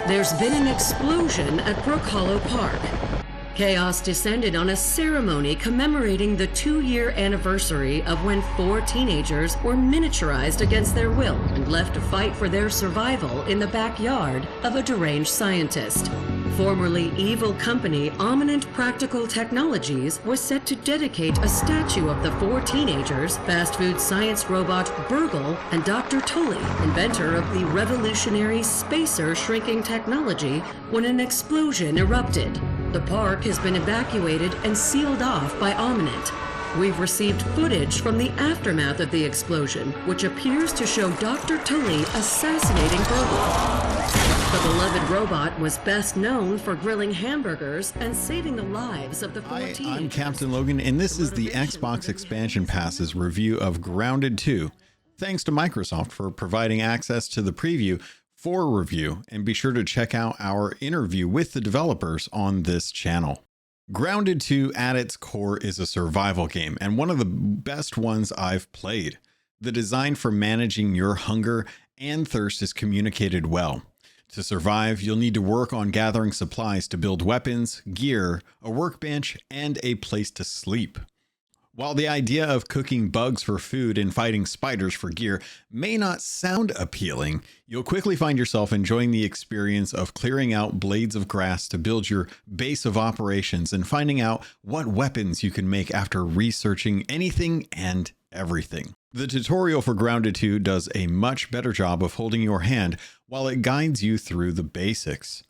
There's been an explosion at Brook Hollow Park. Chaos descended on a ceremony commemorating the 2-year anniversary of when 4 teenagers were miniaturized against their will and left to fight for their survival in the backyard of a deranged scientist. Formerly evil company Ominant Practical Technologies was set to dedicate a statue of the 4 teenagers, fast food science robot Burgle and Dr. Tully, inventor of the revolutionary spacer shrinking technology, when an explosion erupted. The park has been evacuated and sealed off by Ominant. We've received footage from the aftermath of the explosion, which appears to show Dr. Tully assassinating Burgle. The beloved robot was best known for grilling hamburgers and saving the lives of the 4 teenagers. I'm Captain Logan, and this is the Xbox Expansion Pass's review of Grounded 2. Thanks to Microsoft for providing access to the preview for review, and be sure to check out our interview with the developers on this channel. Grounded 2 at its core is a survival game, and one of the best ones I've played. The design for managing your hunger and thirst is communicated well. To survive, you'll need to work on gathering supplies to build weapons, gear, a workbench, and a place to sleep. While the idea of cooking bugs for food and fighting spiders for gear may not sound appealing, you'll quickly find yourself enjoying the experience of clearing out blades of grass to build your base of operations and finding out what weapons you can make after researching anything and everything. The tutorial for Grounded 2 does a much better job of holding your hand while it guides you through the basics.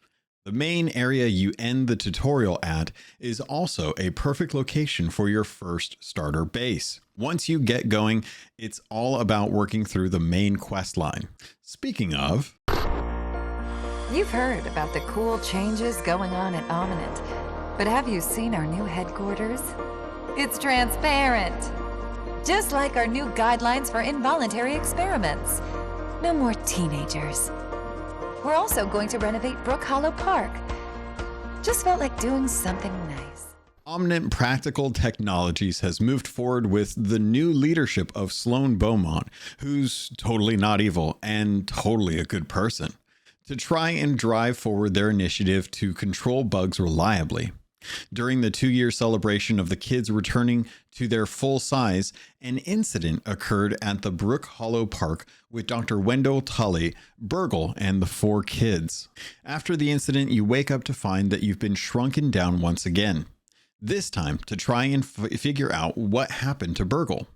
The main area you end the tutorial at is also a perfect location for your first starter base. Once you get going, it's all about working through the main quest line. Speaking of... You've heard about the cool changes going on at Ominant, but have you seen our new headquarters? It's transparent! Just like our new guidelines for involuntary experiments. No more teenagers. We're also going to renovate Brook Hollow Park. Just felt like doing something nice. Omni Practical Technologies has moved forward with the new leadership of Sloan Bowmont, who's totally not evil and totally a good person, to try and drive forward their initiative to control bugs reliably. During the 2-year celebration of the kids returning to their full size, an incident occurred at the Brook Hollow Park with Dr. Wendell Tully, Burgle, and the 4 kids. After the incident, you wake up to find that you've been shrunken down once again, this time to try and figure out what happened to Burgle.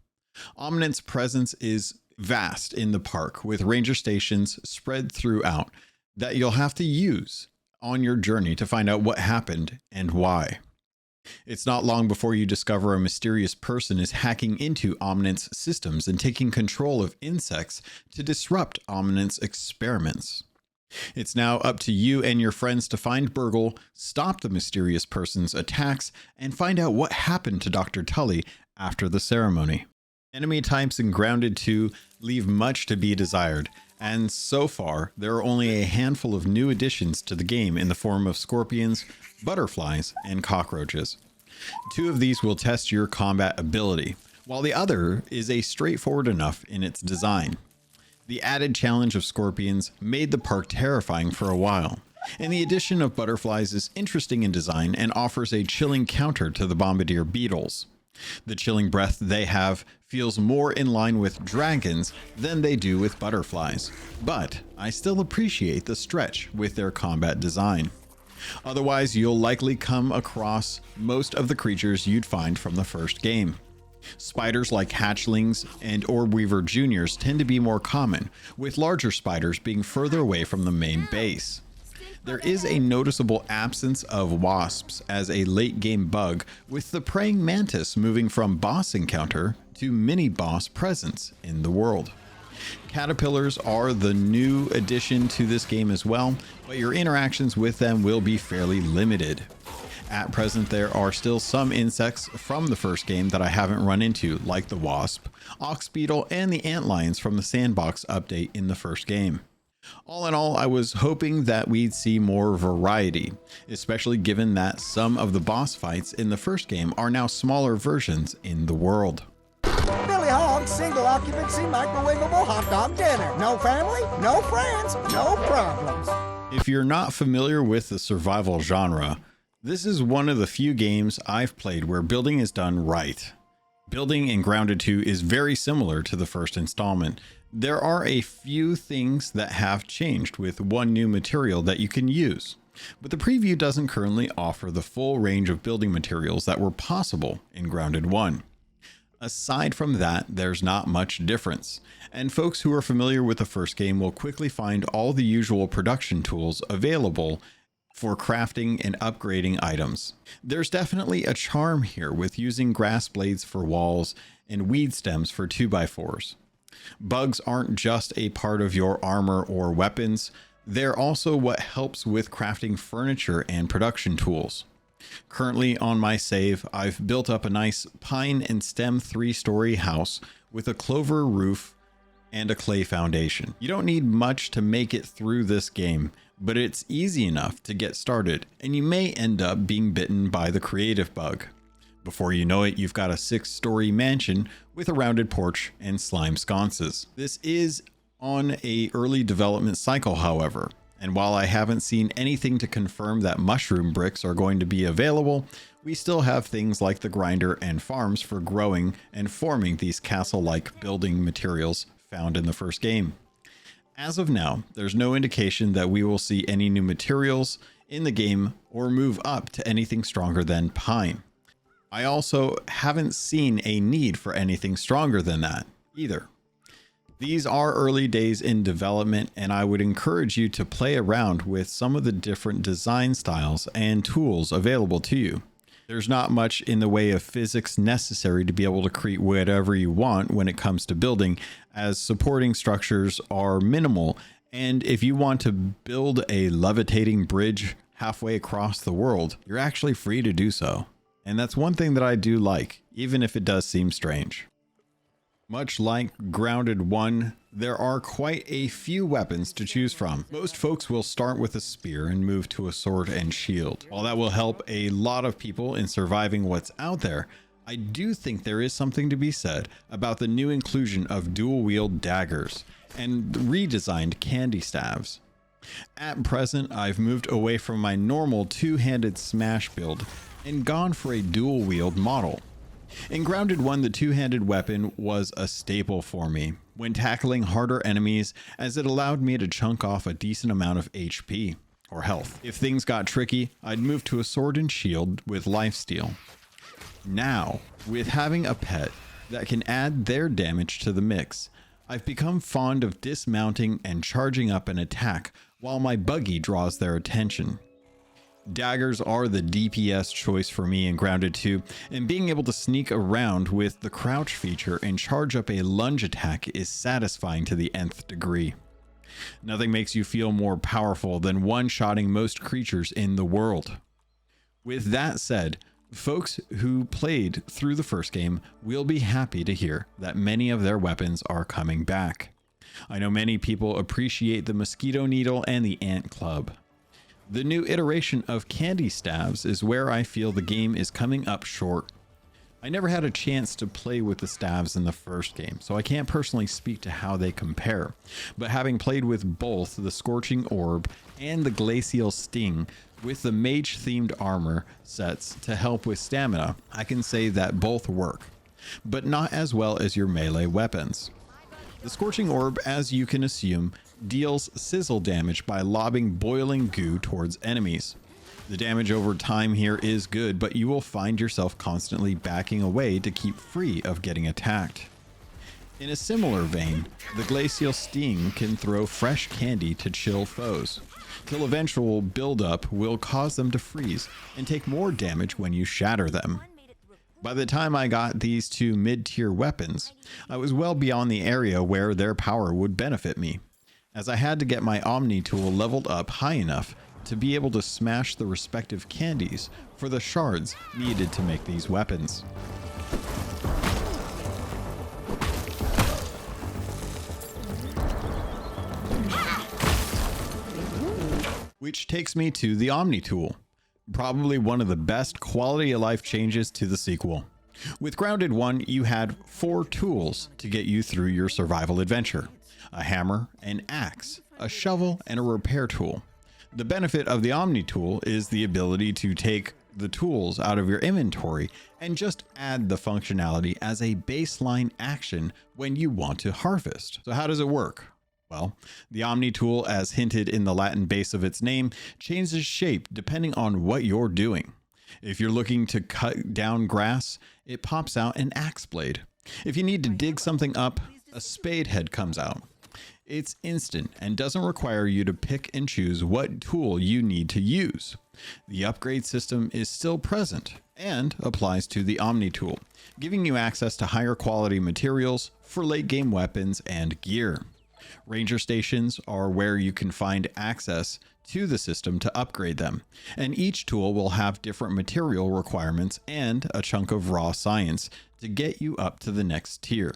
Ominant's presence is vast in the park, with ranger stations spread throughout that you'll have to use on your journey to find out what happened and why. It's not long before you discover a mysterious person is hacking into Ominant's systems and taking control of insects to disrupt Ominant's experiments. It's now up to you and your friends to find Burgle, stop the mysterious person's attacks, and find out what happened to Dr. Tully after the ceremony. Enemy types in Grounded 2 leave much to be desired, and so far, there are only a handful of new additions to the game in the form of scorpions, butterflies, and cockroaches. 2 of these will test your combat ability, while the other is straightforward enough in its design. The added challenge of scorpions made the park terrifying for a while, and the addition of butterflies is interesting in design and offers a chilling counter to the bombardier beetles. The chilling breath they have feels more in line with dragons than they do with butterflies, but I still appreciate the stretch with their combat design. Otherwise, you'll likely come across most of the creatures you'd find from the first game. Spiders like hatchlings and orb weaver juniors tend to be more common, with larger spiders being further away from the main base. There is a noticeable absence of wasps as a late game bug, with the praying mantis moving from boss encounter to mini boss presence in the world. Caterpillars are the new addition to this game as well, but your interactions with them will be fairly limited. At present, there are still some insects from the first game that I haven't run into, like the wasp, ox beetle, and the antlions from the sandbox update in the first game. All in all, I was hoping that we'd see more variety, especially given that some of the boss fights in the first game are now smaller versions in the world. Billy Hog, single occupancy, microwavable hot dog dinner. No family, no friends, no problems. If you're not familiar with the survival genre, this is one of the few games I've played where building is done right. Building in Grounded 2 is very similar to the first installment. There are a few things that have changed with one new material that you can use, but the preview doesn't currently offer the full range of building materials that were possible in Grounded 1. Aside from that, there's not much difference, and folks who are familiar with the first game will quickly find all the usual production tools available for crafting and upgrading items. There's definitely a charm here with using grass blades for walls and weed stems for 2x4s. Bugs aren't just a part of your armor or weapons, they're also what helps with crafting furniture and production tools. Currently on my save, I've built up a nice pine and stem 3-story house with a clover roof and a clay foundation. You don't need much to make it through this game, but it's easy enough to get started, and you may end up being bitten by the creative bug. Before you know it, you've got a 6-story mansion with a rounded porch and slime sconces. This is on an early development cycle, however, and while I haven't seen anything to confirm that mushroom bricks are going to be available, we still have things like the grinder and farms for growing and forming these castle-like building materials found in the first game. As of now, there's no indication that we will see any new materials in the game or move up to anything stronger than pine. I also haven't seen a need for anything stronger than that either. These are early days in development, and I would encourage you to play around with some of the different design styles and tools available to you. There's not much in the way of physics necessary to be able to create whatever you want when it comes to building, as supporting structures are minimal, and if you want to build a levitating bridge halfway across the world, you're actually free to do so. And that's one thing that I do like, even if it does seem strange. Much like Grounded 1, there are quite a few weapons to choose from. Most folks will start with a spear and move to a sword and shield. While that will help a lot of people in surviving what's out there, I do think there is something to be said about the new inclusion of dual-wield daggers and redesigned candy staves. At present, I've moved away from my normal two-handed smash build and gone for a dual-wield model. In Grounded 1, the two-handed weapon was a staple for me when tackling harder enemies, as it allowed me to chunk off a decent amount of HP or health. If things got tricky, I'd move to a sword and shield with lifesteal. Now, with having a pet that can add their damage to the mix, I've become fond of dismounting and charging up an attack while my buggy draws their attention. Daggers are the DPS choice for me in Grounded 2, and being able to sneak around with the crouch feature and charge up a lunge attack is satisfying to the nth degree. Nothing makes you feel more powerful than one-shotting most creatures in the world. With that said, folks who played through the first game will be happy to hear that many of their weapons are coming back. I know many people appreciate the mosquito needle and the ant club. The new iteration of candy staves is where I feel the game is coming up short. I never had a chance to play with the staves in the first game, so I can't personally speak to how they compare. But having played with both the Scorching Orb and the Glacial Sting with the mage-themed armor sets to help with stamina, I can say that both work, but not as well as your melee weapons. The Scorching Orb, as you can assume, deals sizzle damage by lobbing boiling goo towards enemies. The damage over time here is good, but you will find yourself constantly backing away to keep free of getting attacked. In a similar vein, the Glacial Sting can throw fresh candy to chill foes, till eventual buildup will cause them to freeze and take more damage when you shatter them. By the time I got these two mid-tier weapons, I was well beyond the area where their power would benefit me, as I had to get my Omni Tool leveled up high enough to be able to smash the respective candies for the shards needed to make these weapons. Which takes me to the Omni Tool, probably one of the best quality of life changes to the sequel. With Grounded 1, you had 4 tools to get you through your survival adventure: a hammer, an axe, a shovel, and a repair tool. The benefit of the Omni Tool is the ability to take the tools out of your inventory and just add the functionality as a baseline action when you want to harvest. So how does it work? Well, the Omni Tool, as hinted in the Latin base of its name, changes shape depending on what you're doing. If you're looking to cut down grass, it pops out an axe blade. If you need to dig something up, a spade head comes out. It's instant and doesn't require you to pick and choose what tool you need to use. The upgrade system is still present and applies to the Omni Tool, giving you access to higher quality materials for late game weapons and gear. Ranger stations are where you can find access to the system to upgrade them, and each tool will have different material requirements and a chunk of raw science to get you up to the next tier.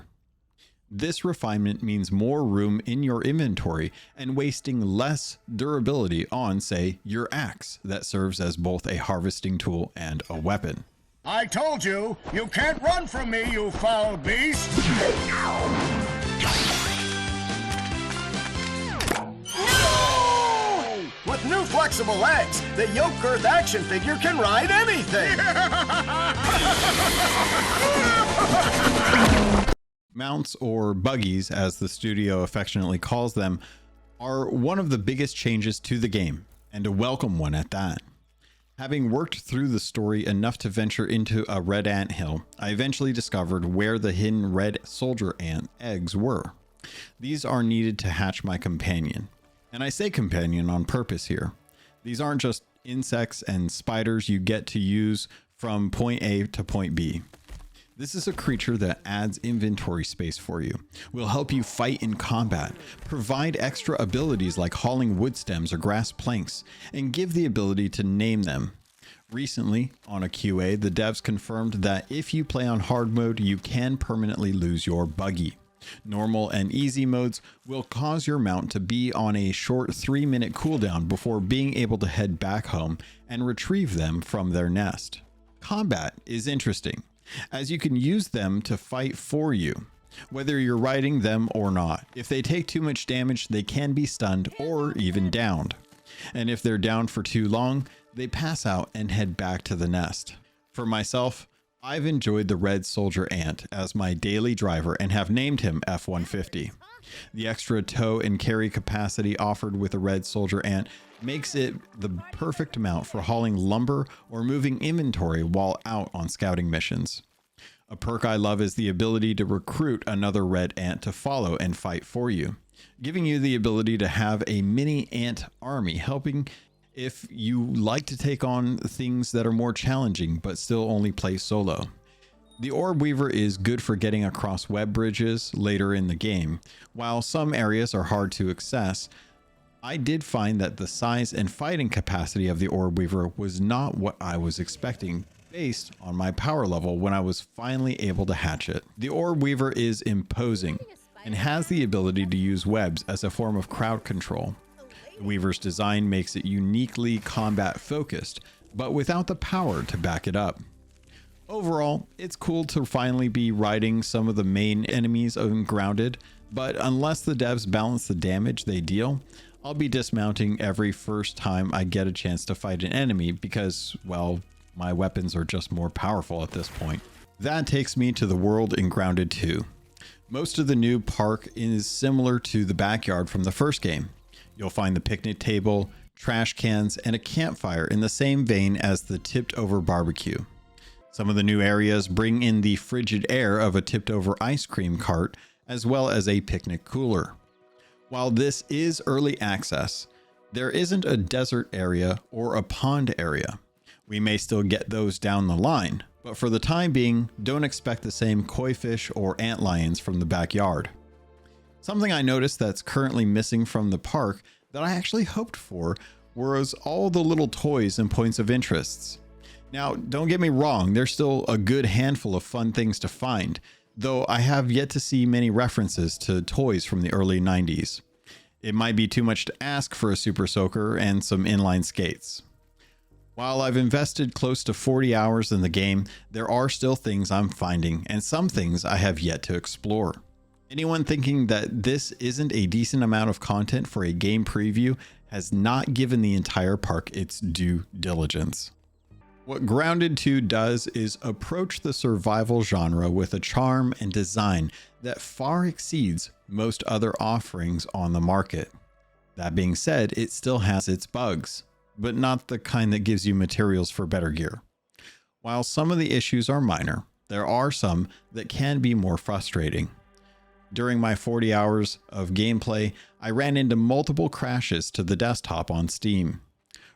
This refinement means more room in your inventory and wasting less durability on, say, your axe that serves as both a harvesting tool and a weapon. I told you, you can't run from me, you foul beast! No! With new flexible legs, the yoke girth action figure can ride anything! Mounts, or buggies as the studio affectionately calls them, are one of the biggest changes to the game, and a welcome one at that. Having worked through the story enough to venture into a red ant hill, I eventually discovered where the hidden red soldier ant eggs were. These are needed to hatch my companion. And I say companion on purpose here. These aren't just insects and spiders you get to use from point A to point B. This is a creature that adds inventory space for you, will help you fight in combat, provide extra abilities like hauling wood stems or grass planks, and give the ability to name them. Recently, on a QA, the devs confirmed that if you play on hard mode, you can permanently lose your buggy. Normal and easy modes will cause your mount to be on a short 3-minute cooldown before being able to head back home and retrieve them from their nest. Combat is interesting, as you can use them to fight for you, whether you're riding them or not. If they take too much damage, they can be stunned or even downed. And if they're down for too long, they pass out and head back to the nest. For myself, I've enjoyed the red soldier ant as my daily driver and have named him F-150. The extra tow and carry capacity offered with a red soldier ant makes it the perfect mount for hauling lumber or moving inventory while out on scouting missions. A perk I love is the ability to recruit another red ant to follow and fight for you, giving you the ability to have a mini ant army helping if you like to take on things that are more challenging but still only play solo. The Orb Weaver is good for getting across web bridges later in the game. While some areas are hard to access, I did find that the size and fighting capacity of the Orb Weaver was not what I was expecting based on my power level when I was finally able to hatch it. The Orb Weaver is imposing and has the ability to use webs as a form of crowd control. The Weaver's design makes it uniquely combat focused, but without the power to back it up. Overall, it's cool to finally be riding some of the main enemies ungrounded, but unless the devs balance the damage they deal, I'll be dismounting every first time I get a chance to fight an enemy because, well, my weapons are just more powerful at this point. That takes me to the world in Grounded 2. Most of the new park is similar to the backyard from the first game. You'll find the picnic table, trash cans, and a campfire in the same vein as the tipped over barbecue. Some of the new areas bring in the frigid air of a tipped over ice cream cart, as well as a picnic cooler. While this is early access, there isn't a desert area or a pond area. We may still get those down the line, but for the time being, don't expect the same koi fish or antlions from the backyard. Something I noticed that's currently missing from the park that I actually hoped for was all the little toys and points of interests. Now, don't get me wrong, there's still a good handful of fun things to find, though I have yet to see many references to toys from the early 90s. It might be too much to ask for a Super Soaker and some inline skates. While I've invested close to 40 hours in the game, there are still things I'm finding and some things I have yet to explore. Anyone thinking that this isn't a decent amount of content for a game preview has not given the entire park its due diligence. What Grounded 2 does is approach the survival genre with a charm and design that far exceeds most other offerings on the market. That being said, it still has its bugs, but not the kind that gives you materials for better gear. While some of the issues are minor, there are some that can be more frustrating. During my 40 hours of gameplay, I ran into multiple crashes to the desktop on Steam.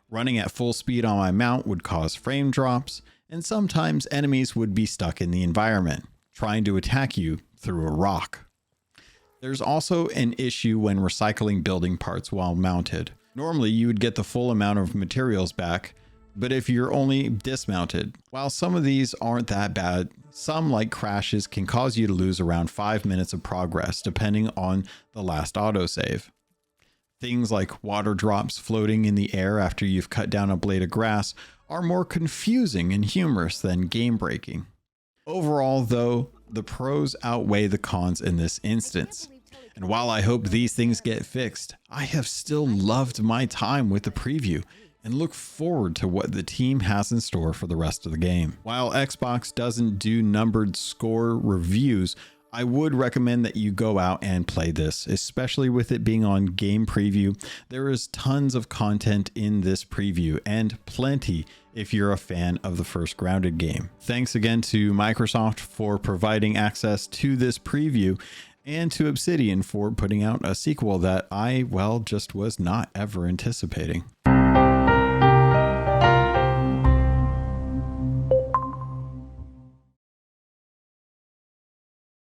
Running at full speed on my mount would cause frame drops, and sometimes enemies would be stuck in the environment, trying to attack you through a rock. There's also an issue when recycling building parts while mounted. Normally you would get the full amount of materials back, but if you're only dismounted, while some of these aren't that bad, some like crashes can cause you to lose around 5 minutes of progress depending on the last autosave. Things like water drops floating in the air after you've cut down a blade of grass are more confusing and humorous than game breaking. Overall though, the pros outweigh the cons in this instance. And while I hope these things get fixed, I have still loved my time with the preview and look forward to what the team has in store for the rest of the game. While Xbox doesn't do numbered score reviews, I would recommend that you go out and play this, especially with it being on Game Preview. There is tons of content in this preview and plenty if you're a fan of the first Grounded game. Thanks again to Microsoft for providing access to this preview and to Obsidian for putting out a sequel that I, well, just was not ever anticipating.